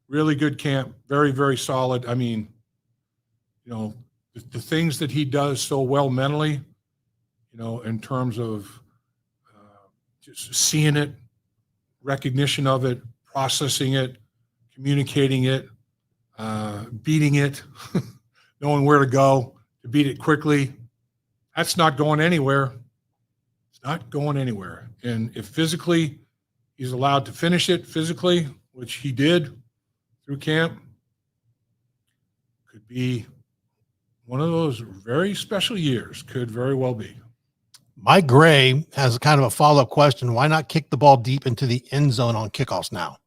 Really good camp. Very, very solid. I mean, the things that he does so well mentally, in terms of just seeing it, recognition of it, processing it, communicating it, beating it, knowing where to go to beat it quickly. That's not going anywhere. It's not going anywhere. And if physically he's allowed to finish it physically, which he did through camp, could be one of those very special years. Could very well be. Mike Gray has kind of a follow-up question. Why not kick the ball deep into the end zone on kickoffs now?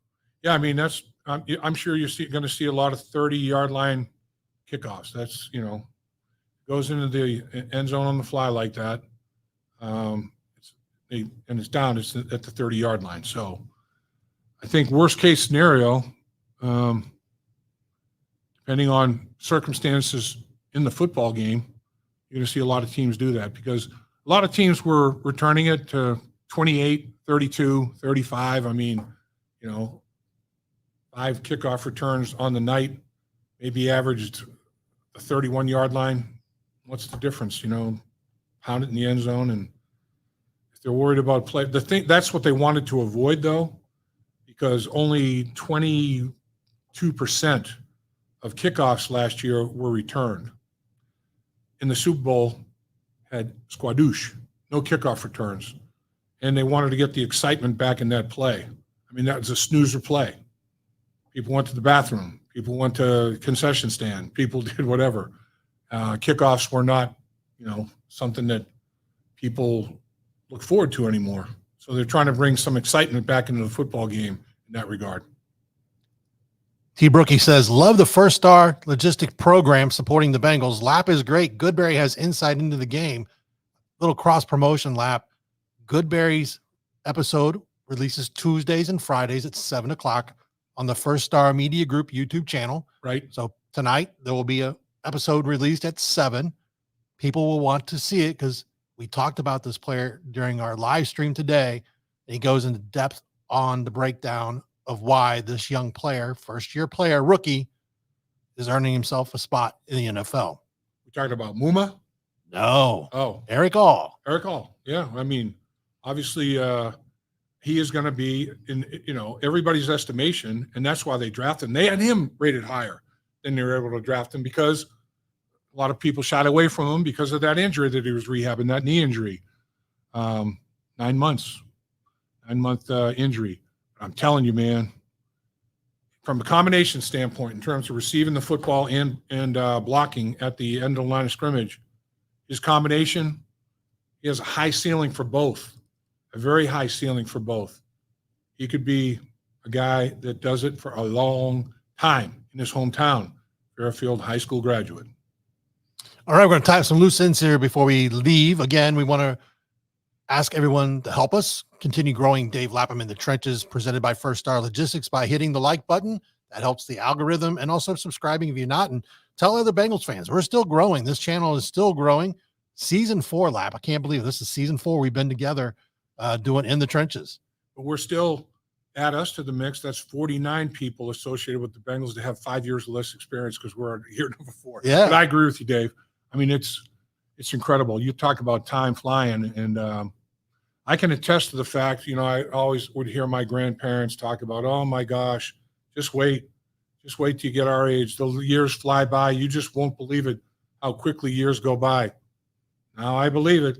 Yeah, I mean, that's I'm sure you're going to see a lot of 30-yard line kickoffs. That's, goes into the end zone on the fly like that. It's down. It's at the 30-yard line. So I think worst case scenario, depending on circumstances in the football game, you're going to see a lot of teams do that because a lot of teams were returning it to 28, 32, 35. I mean, 5 kickoff returns on the night, maybe averaged a 31-yard line. What's the difference? Pound it in the end zone. And if they're worried about play, that's what they wanted to avoid, though, because only 22% of kickoffs last year were returned. In the Super Bowl, had squadouche, no kickoff returns. And they wanted to get the excitement back in that play. I mean, that was a snoozer play. People went to the bathroom. People went to concession stand. People did whatever. Kickoffs were not, something that people look forward to anymore. So they're trying to bring some excitement back into the football game in that regard. T. Brookie says, love the First Star Logistic program supporting the Bengals. Lap is great. Goodberry has insight into the game. Little cross promotion, Lap. Goodberry's episode releases Tuesdays and Fridays at 7 o'clock on the First Star Media Group YouTube channel. Right. So tonight there will be a episode released at 7. People will want to see it because we talked about this player during our live stream today. He goes into depth on the breakdown of why this young player, first-year player, rookie, is earning himself a spot in the NFL. We talking about Muma? No. Oh. Eric All. Eric All. Yeah. I mean, obviously he is going to be in, everybody's estimation, and that's why they drafted him. They had him rated higher than they were able to draft him because a lot of people shied away from him because of that injury that he was rehabbing, that knee injury. 9 month injury. I'm telling you, man, from a combination standpoint, in terms of receiving the football and blocking at the end of the line of scrimmage, his combination, he has a high ceiling for both, a very high ceiling for both. He could be a guy that does it for a long time in his hometown, Fairfield High School graduate. All right, we're going to tie up some loose ends here before we leave. Again, we want to ask everyone to help us continue growing Dave Lapham in the Trenches, presented by First Star Logistics, by hitting the like button. That helps the algorithm, and also subscribing if you're not, and tell other Bengals fans. We're still growing. This channel is still growing. Season 4, Lap. I can't believe this is season 4. We've been together doing In the Trenches. But we're still, add us to the mix. That's 49 people associated with the Bengals to have 5 years less experience because we're year number 4. Yeah. But I agree with you, Dave. I mean, it's incredible. You talk about time flying, and I can attest to the fact, I always would hear my grandparents talk about, oh my gosh, just wait till you get our age. The years fly by. You just won't believe it, how quickly years go by. Now I believe it.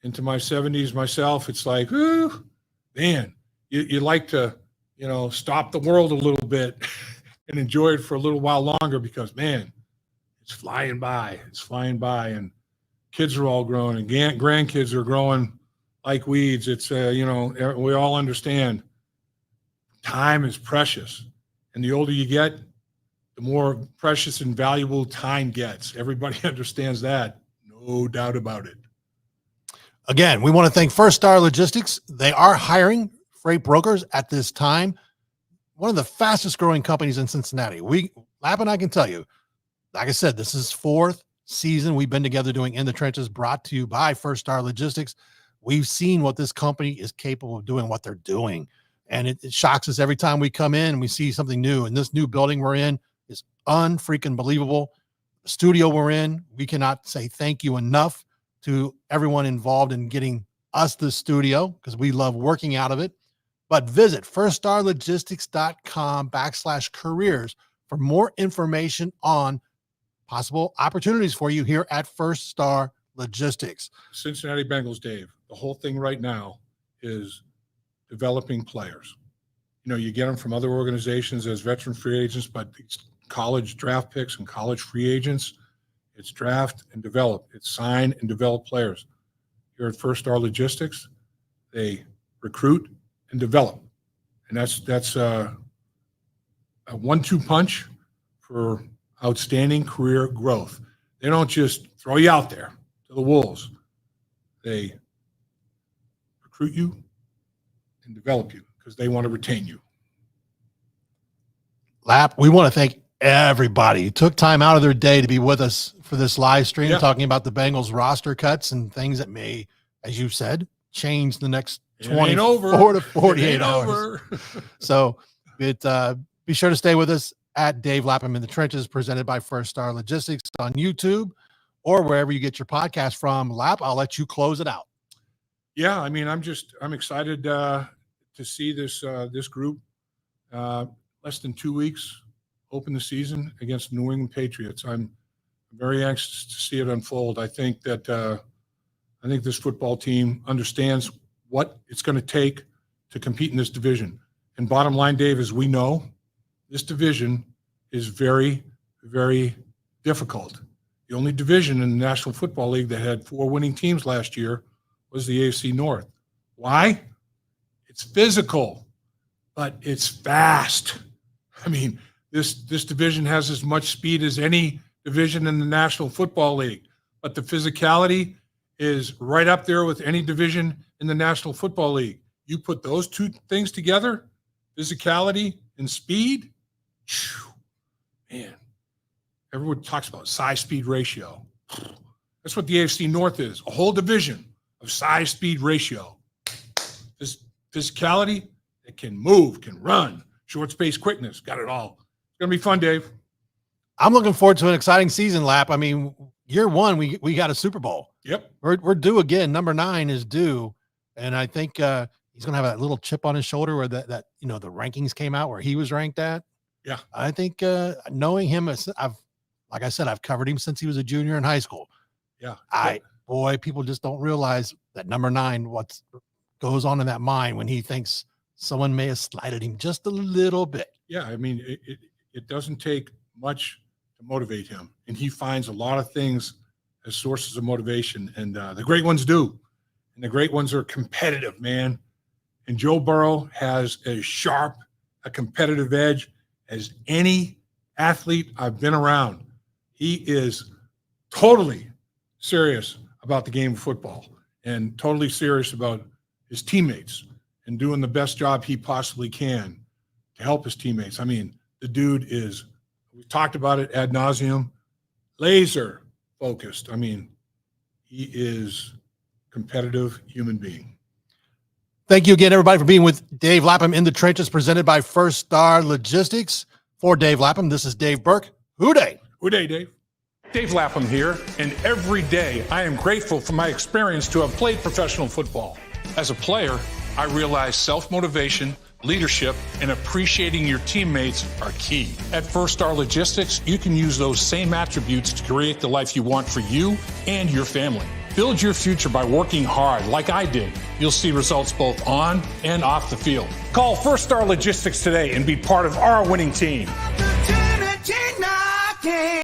Into my 70s myself, it's like, ooh, man, you like to, stop the world a little bit and enjoy it for a little while longer because, man, it's flying by. It's flying by, and kids are all growing, and grandkids are growing like weeds. It's, we all understand time is precious. And the older you get, the more precious and valuable time gets. Everybody understands that. No doubt about it. Again, we want to thank First Star Logistics. They are hiring freight brokers at this time. One of the fastest growing companies in Cincinnati. Lap and I can tell you, like I said, this is 4th season we've been together doing In the Trenches, brought to you by First Star Logistics. We've seen what this company is capable of doing, what they're doing. And it shocks us every time we come in and we see something new. And this new building we're in is unfreaking believable. The studio we're in, we cannot say thank you enough to everyone involved in getting us the studio because we love working out of it. But visit firststarlogistics.com/careers for more information on possible opportunities for you here at First Star Logistics. Cincinnati Bengals, Dave, the whole thing right now is developing players. You get them from other organizations as veteran free agents, but it's college draft picks and college free agents. It's draft and develop. It's sign and develop players. Here at First Star Logistics, they recruit and develop. And that's a 1-2 punch for outstanding career growth. They don't just throw you out there to the wolves. They recruit you and develop you because they want to retain you. Lap, we want to thank everybody who took time out of their day to be with us for this live stream, talking about the Bengals roster cuts and things that may, as you said, change the next 24 to 48 hours. So be sure to stay with us at Dave Lapham in the Trenches, presented by First Star Logistics on YouTube or wherever you get your podcast from. Lap, I'll let you close it out. Yeah, I mean, I'm excited to see this group. Less than 2 weeks, open the season against the New England Patriots. I'm very anxious to see it unfold. I think this football team understands what it's going to take to compete in this division. And bottom line, Dave, as we know, this division is very, very difficult. The only division in the National Football League that had 4 winning teams last year was the AFC North. Why? It's physical, but it's fast. I mean, this division has as much speed as any division in the National Football League, but the physicality is right up there with any division in the National Football League. You put those two things together, physicality and speed, man, everyone talks about size-speed ratio. That's what the AFC North is, a whole division of size-speed ratio. This physicality, it can move, can run, short space quickness, got it all. It's going to be fun, Dave. I'm looking forward to an exciting season, Lap. I mean, year one, we got a Super Bowl. Yep. We're due again. Number 9 is due. And I think he's going to have a little chip on his shoulder where that the rankings came out where he was ranked at. Yeah. I think knowing him, like I said, I've covered him since he was a junior in high school. Yeah. People just don't realize that number 9, what goes on in that mind when he thinks someone may have slighted him just a little bit. Yeah. I mean, it doesn't take much to motivate him. And he finds a lot of things as sources of motivation. And the great ones do. And the great ones are competitive, man. And Joe Burrow has as sharp a competitive edge as any athlete I've been around. He is totally serious about the game of football and totally serious about his teammates and doing the best job he possibly can to help his teammates. I mean, the dude is, we talked about it ad nauseum, laser focused. I mean, he is a competitive human being. Thank you again, everybody, for being with Dave Lapham in the Trenches, presented by First Star Logistics. For Dave Lapham, this is Dave Burke. Hooday. Hooday, Dave. Dave Lapham here, and every day I am grateful for my experience to have played professional football. As a player, I realized self-motivation, leadership, and appreciating your teammates are key. At First Star Logistics, you can use those same attributes to create the life you want for you and your family. Build your future by working hard like I did. You'll see results both on and off the field. Call First Star Logistics today and be part of our winning team.